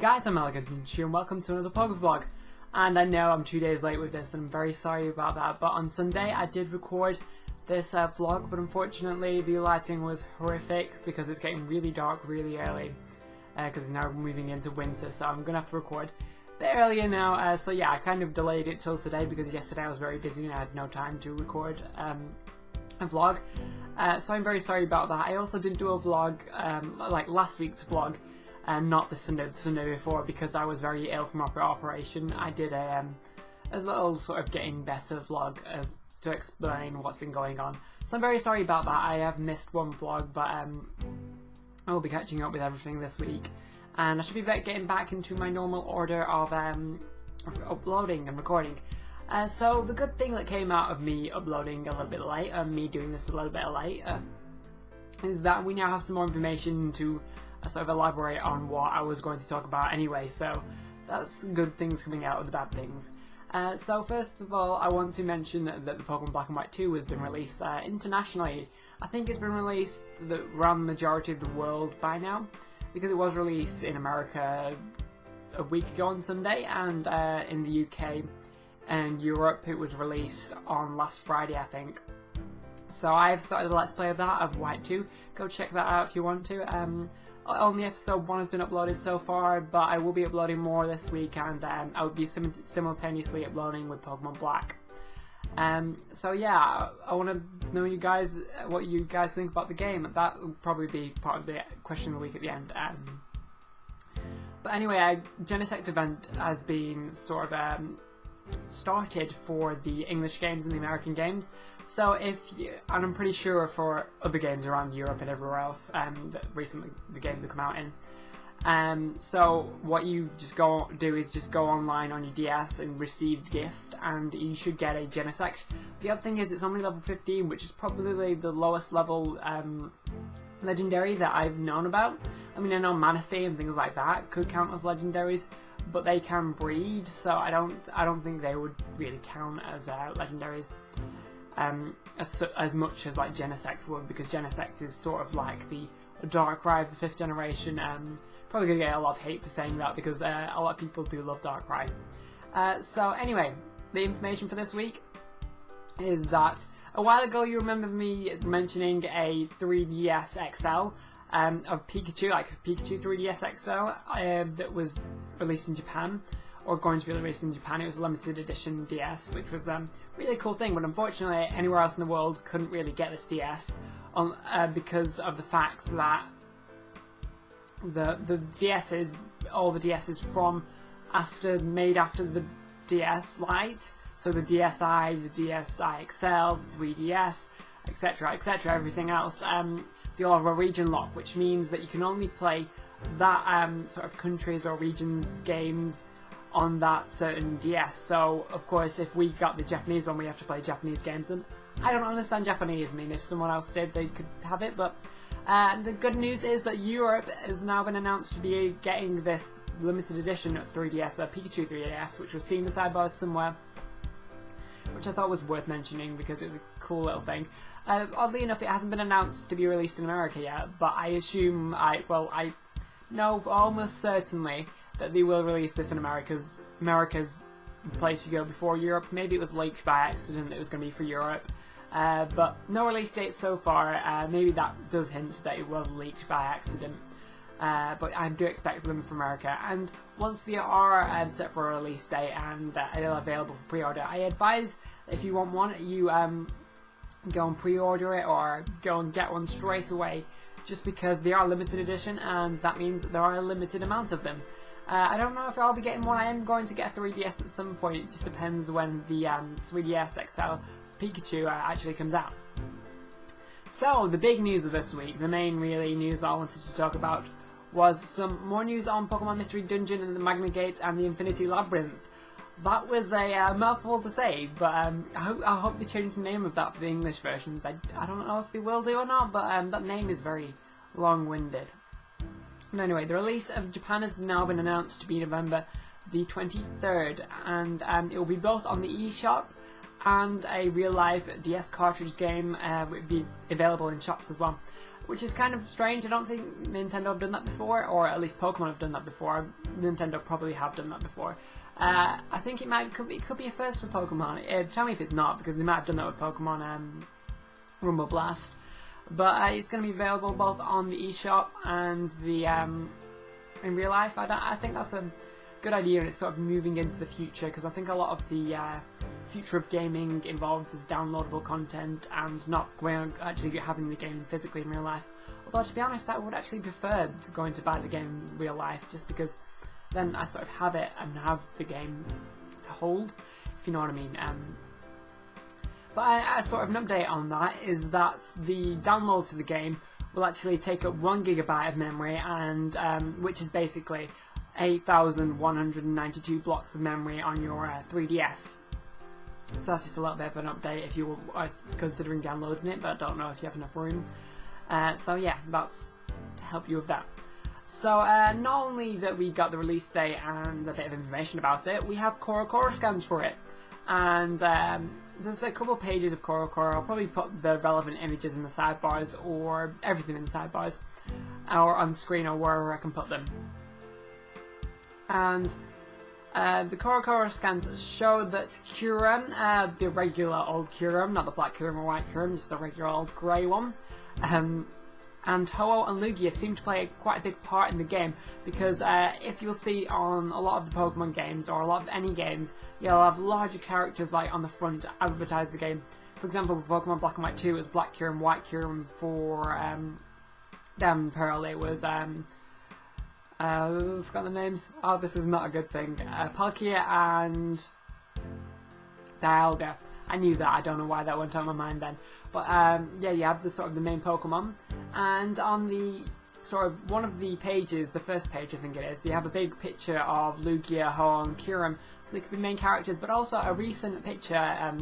guys, I'm magnagate and welcome to another Pokevlog. And I know I'm 2 days late with this and I'm very sorry about that, but on Sunday I did record this vlog, but unfortunately the lighting was horrific because it's getting really dark really early because it's now moving into winter, so I'm going to have to record a bit earlier now. So yeah, I kind of delayed it till today because yesterday I was very busy and I had no time to record a vlog. So I'm very sorry about that. I also didn't do a vlog like last week's vlog, and not the Sunday before, because I was very ill from operation. I did a little sort of getting better vlog to explain what's been going on. So I'm very sorry about that. I have missed one vlog, but I will be catching up with everything this week, and I should be getting back into my normal order of uploading and recording. So the good thing that came out of me uploading a little bit late, and me doing this a little bit late, is that we now have some more information to sort of elaborate on what I was going to talk about anyway, so that's good things coming out of the bad things. So first of all, I want to mention that the Pokemon Black and White 2 has been released internationally. I think it's been released around the majority of the world by now, because it was released in America a week ago on Sunday, and in the UK and Europe it was released on last Friday, I think. So I've started a Let's Play of that, of White 2. Go check that out if you want to. Only episode 1 has been uploaded so far, but I will be uploading more this week, and I will be simultaneously uploading with Pokemon Black. So yeah, I want to know what you guys think about the game. That will probably be part of the question of the week at the end. But anyway, a Genesect event has been sort of started for the English games and the American games. So and I'm pretty sure for other games around Europe and everywhere else that recently the games have come out in. So what you just do is just go online on your DS and receive gift, and you should get a Genesect. The other thing is it's only level 15, which is probably the lowest level legendary that I've known about. I mean, I know Manaphy and things like that could count as legendaries, but they can breed, so I don't think they would really count as legendaries as much as like Genesect would, because Genesect is sort of like the Darkrai of the 5th generation. Probably gonna get a lot of hate for saying that, because a lot of people do love Darkrai. So anyway, the information for this week is that a while ago you remember me mentioning a 3DS XL of Pikachu, like Pikachu 3DS XL, that was released in Japan, or going to be released in Japan. It was a limited edition DS, which was a really cool thing, but unfortunately anywhere else in the world couldn't really get this DS because of the fact that the DS's, all the DS's from made after the DS Lite, so the DSi, the DSi XL, the 3DS, etc, etc, everything else, they all have a region lock, which means that you can only play that sort of countries or regions games on that certain DS. So of course if we got the Japanese one, we have to play Japanese games, and I don't understand Japanese. I mean, if someone else did, they could have it, but the good news is that Europe has now been announced to be getting this limited edition 3DS, Pikachu 3DS, which was seen in the sidebars somewhere, which I thought was worth mentioning because it's a cool little thing. Oddly enough, it hasn't been announced to be released in America yet, but I assume, I know almost certainly that they will release this in America's the place you go before Europe. Maybe it was leaked by accident that it was going to be for Europe, but no release date so far. Maybe that does hint that it was leaked by accident. But I do expect them from America, and once they are set for a release date and they're available for pre-order, I advise that if you want one, you go and pre-order it or go and get one straight away, just because they are limited edition, and that means that there are a limited amount of them. I don't know if I'll be getting one. I am going to get a 3DS at some point. It just depends when the 3DS XL Pikachu actually comes out. So the big news of this week, the main really news I wanted to talk about, was some more news on Pokemon Mystery Dungeon and the Magnagate and the Infinity Labyrinth. That was a mouthful to say, but I hope they change the name of that for the English versions. I don't know if they will do or not, but that name is very long-winded. But anyway, the release of Japan has now been announced to be November the 23rd, and it will be both on the eShop and a real-life DS cartridge game. Will be available in shops as well. which is kind of strange. I don't think Nintendo have done that before, or at least Pokemon have done that before. Nintendo probably have done that before. I think it could be a first for Pokemon. Tell me if it's not, because they might have done that with Pokemon Rumble Blast. But it's going to be available both on the eShop and the in real life. I think that's a good idea, and it's sort of moving into the future, because I think a lot of the future of gaming involves downloadable content and not actually having the game physically in real life. Although, to be honest, I would actually prefer going to buy the game in real life, just because then I sort of have it and have the game to hold, if you know what I mean. But a sort of an update on that is that the download for the game will actually take up 1 GB of memory, and which is basically 8,192 blocks of memory on your 3DS. So that's just a little bit of an update if you are considering downloading it, but I don't know if you have enough room. So yeah, that's to help you with that. So not only that we got the release date and a bit of information about it, we have Core scans for it. And there's a couple pages of Core. I'll probably put the relevant images in the sidebars, or everything in the sidebars, or on screen, or wherever I can put them. And the Core scans show that Kyurem, the regular old Kyurem, not the black Kyurem or white Kyurem, just the regular old grey one, and Ho-Oh and Lugia seem to play quite a big part in the game, because if you'll see on a lot of the Pokemon games, or a lot of any games, you'll have larger characters like on the front to advertise the game. For example, with Pokemon Black and White 2, it was Black Kyurem, White Kyurem. For Diamond and Pearl, it was I've forgotten the names. Oh, this is not a good thing. Palkia and Dialga. I knew that. I don't know why that went on my mind then. But yeah, you have the sort of the main Pokemon, and on the sort of one of the pages, the first page I think it is, they have a big picture of Lugia, Ho-Oh, and Kyurem, so they could be main characters. But also a recent picture, I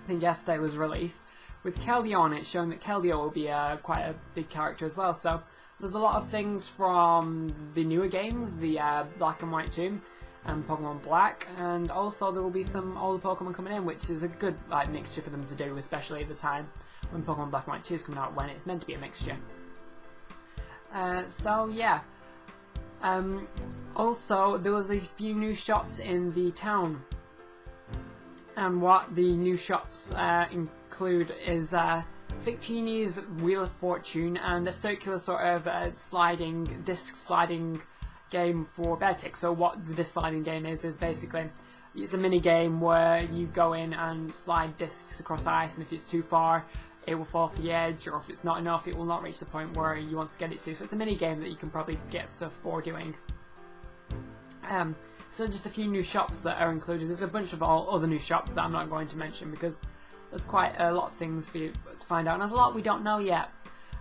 think yesterday was released, with Keldeo on it, showing that Keldeo will be quite a big character as well. So there's a lot of things from the newer games, the Black and White 2, and Pokemon Black, and also there will be some older Pokemon coming in, which is a good mixture for them to do, especially at the time when Pokemon Black and White 2 is coming out, when it's meant to be a mixture. So yeah. Also, there was a few new shops in the town, and what the new shops include is Victini's Wheel of Fortune and a circular sort of disc sliding game for Beartic. So what the disc sliding game is basically, it's a mini game where you go in and slide discs across ice, and if it's too far it will fall off the edge, or if it's not enough it will not reach the point where you want to get it to. So it's a mini game that you can probably get stuff for doing. So just a few new shops that are included. There's a bunch of other new shops that I'm not going to mention, because there's quite a lot of things for you to find out, and there's a lot we don't know yet.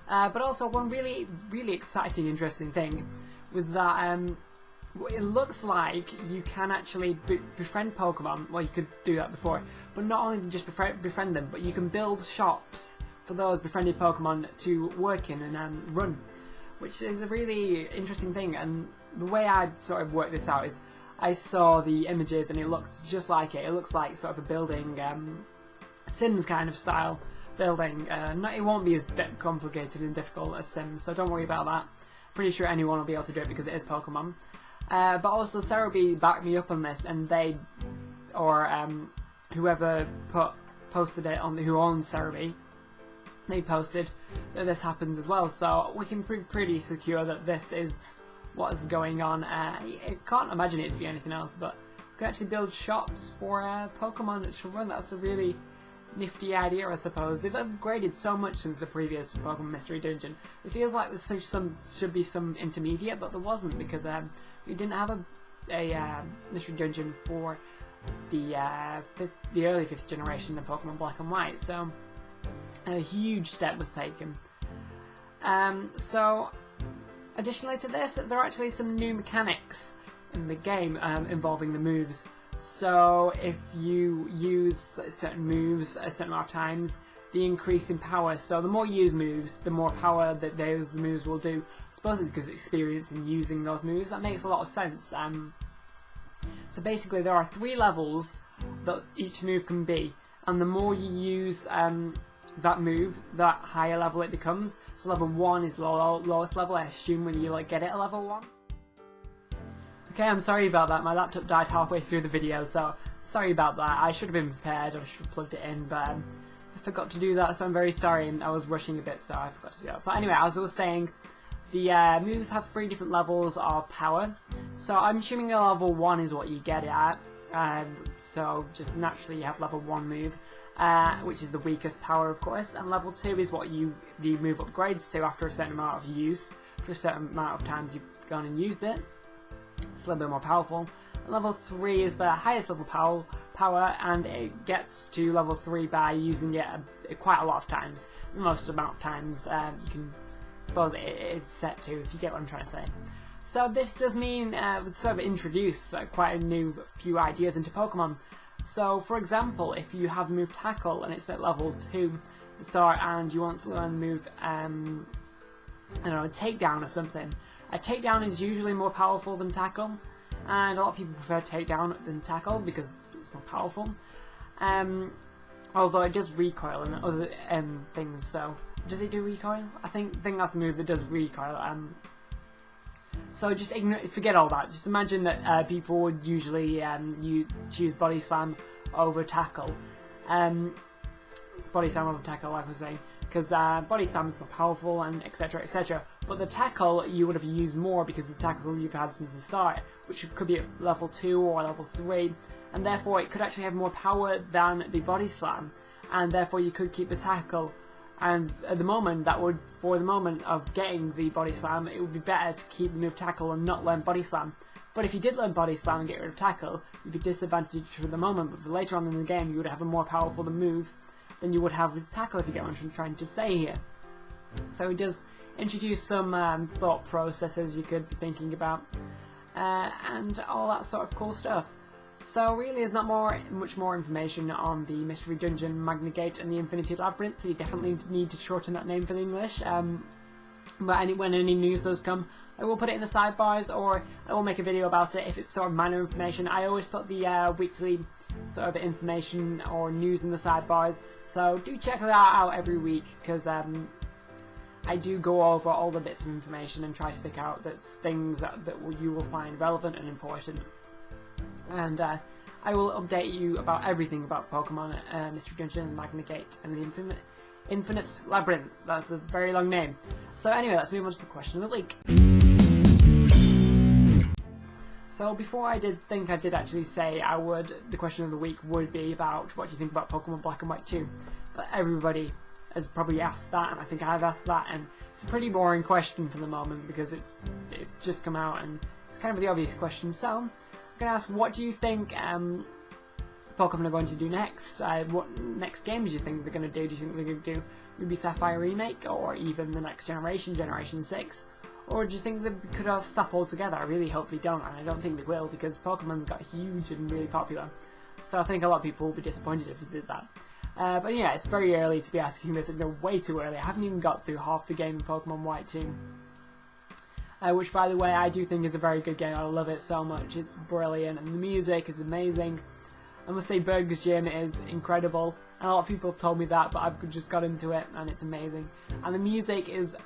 But also one really exciting, interesting thing was that it looks like you can actually befriend Pokemon. Well, you could do that before, but not only just befriend them, but you can build shops for those befriended Pokemon to work in and run, which is a really interesting thing. And the way I sort of worked this out is I saw the images and it looked just like it. It looks like sort of a building, Sims kind of style building. It won't be as complicated and difficult as Sims, so don't worry about that. Pretty sure anyone will be able to do it because it is Pokemon. But also Cerebi backed me up on this, and they, or whoever posted it on, who owns Cerebi, they posted that this happens as well. So we can be pretty secure that this is what is going on. I can't imagine it to be anything else, but we can actually build shops for Pokemon that should run. That's a really nifty idea, I suppose. They've upgraded so much since the previous Pokemon Mystery Dungeon. It feels like there should be some intermediate, but there wasn't, because we didn't have a Mystery Dungeon for the early 5th generation of Pokemon Black and White, so a huge step was taken. So additionally to this, there are actually some new mechanics in the game involving the moves. So if you use certain moves a certain amount of times, the increase in power. So the more you use moves, the more power that those moves will do. I suppose it's because of experience in using those moves. That makes a lot of sense. So basically there are 3 levels that each move can be, and the more you use that move, that higher level it becomes. So level 1 is the lowest level, I assume, when you like get it at level 1. Okay, I'm sorry about that. My laptop died halfway through the video, so sorry about that. I should have been prepared, I should have plugged it in, but I forgot to do that, so I'm very sorry, and I was rushing a bit, so I forgot to do that. So anyway, as I was saying, the moves have 3 different levels of power. So I'm assuming that level 1 is what you get it at. So just naturally you have level 1 move, which is the weakest power, of course, and level 2 is what the move upgrades to after a certain amount of use. For a certain amount of times you've gone and used it, it's a little bit more powerful. And level 3 is the highest level power, and it gets to level 3 by using it quite a lot of times. The most amount of times you can suppose it's set to, if you get what I'm trying to say. So this does mean sort of introduce quite a new few ideas into Pokemon. So for example, if you have move Tackle and it's at level 2 at the start, and you want to learn move I don't know, Takedown or something. A Takedown is usually more powerful than Tackle, and a lot of people prefer Takedown than Tackle because it's more powerful. Although it does recoil and other things, so does it do recoil? I think that's a move that does recoil. So just forget all that. Just imagine that people would usually you choose Body Slam over Tackle. It's Body Slam over Tackle, like I was saying, because Body Slam is more powerful and etc, etc. But the Tackle you would have used more because the Tackle you've had since the start, which could be at level 2 or level 3, and therefore it could actually have more power than the Body Slam, and therefore you could keep the Tackle. And at the moment, for the moment of getting the Body Slam, it would be better to keep the move Tackle and not learn Body Slam. But if you did learn Body Slam and get rid of Tackle, you'd be disadvantaged for the moment, but for later on in the game you would have a more powerful move than you would have with Tackle, if you get what I'm trying to say here. So it does introduce some thought processes you could be thinking about, and all that sort of cool stuff. So really there's not much more information on the Mystery Dungeon, Magnagate and the Infinity Labyrinth. You definitely need to shorten that name for the English. But when any news does come, I will put it in the sidebars, or I will make a video about it if it's sort of minor information. I always put the weekly sort of information or news in the sidebars, so do check that out every week, because I do go over all the bits of information and try to pick out things that you will find relevant and important. And I will update you about everything about Pokemon, Mystery Dungeon, Magnagate, and the Infinite Labyrinth. That's a very long name. So anyway, let's move on to the question of the week. So before I did actually say the question of the week would be about what do you think about Pokemon Black and White 2. But everybody has probably asked that, and I think I've asked that, and it's a pretty boring question for the moment because it's just come out and it's kind of the obvious question. So I'm going to ask, what do you think Pokemon are going to do next? What next games do you think they're going to do? Do you think they're going to do Ruby Sapphire Remake, or even the next generation, Generation 6? Or do you think they could have stopped altogether? I really hope they don't, and I don't think they will, because Pokemon's got huge and really popular. So I think a lot of people will be disappointed if they did that. But yeah, it's very early to be asking this, and they're way too early. I haven't even got through half the game in Pokemon White 2. Which, by the way, I do think is a very good game. I love it so much. It's brilliant, and the music is amazing. I must say Burger's Gym is incredible, and a lot of people have told me that, but I've just got into it, and it's amazing. And the music is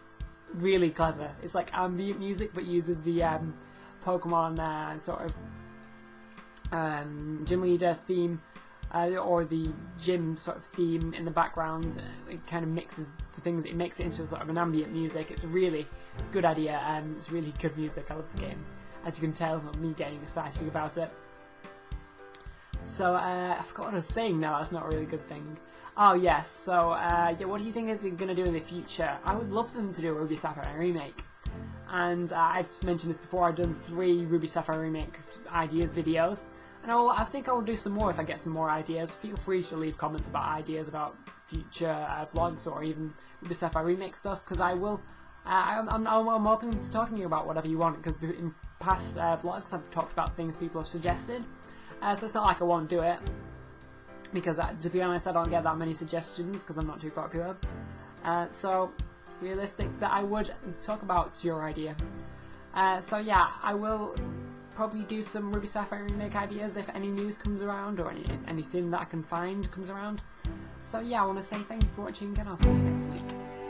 really clever. It's like ambient music, but uses the Pokemon sort of gym leader theme, or the gym sort of theme in the background. It kind of mixes the things, it makes it into sort of an ambient music. It's a really good idea, and it's really good music. I love the game, as you can tell from me getting excited about it. So I forgot what I was saying now. That's not a really good thing. Oh yes, so yeah, what do you think they're going to do in the future? I would love them to do a Ruby Sapphire remake, and I've mentioned this before. I've done 3 Ruby Sapphire remake ideas videos, and I think I will do some more if I get some more ideas. Feel free to leave comments about ideas about future vlogs, or even Ruby Sapphire remake stuff, because I will. I'm open to talking about whatever you want, because in past vlogs I've talked about things people have suggested. So it's not like I won't do it, because to be honest I don't get that many suggestions because I'm not too popular. So realistic that I would talk about your idea. So yeah, I will probably do some Ruby Sapphire remake ideas if any news comes around, or anything that I can find comes around. So yeah, I want to say thank you for watching, and I'll see you next week.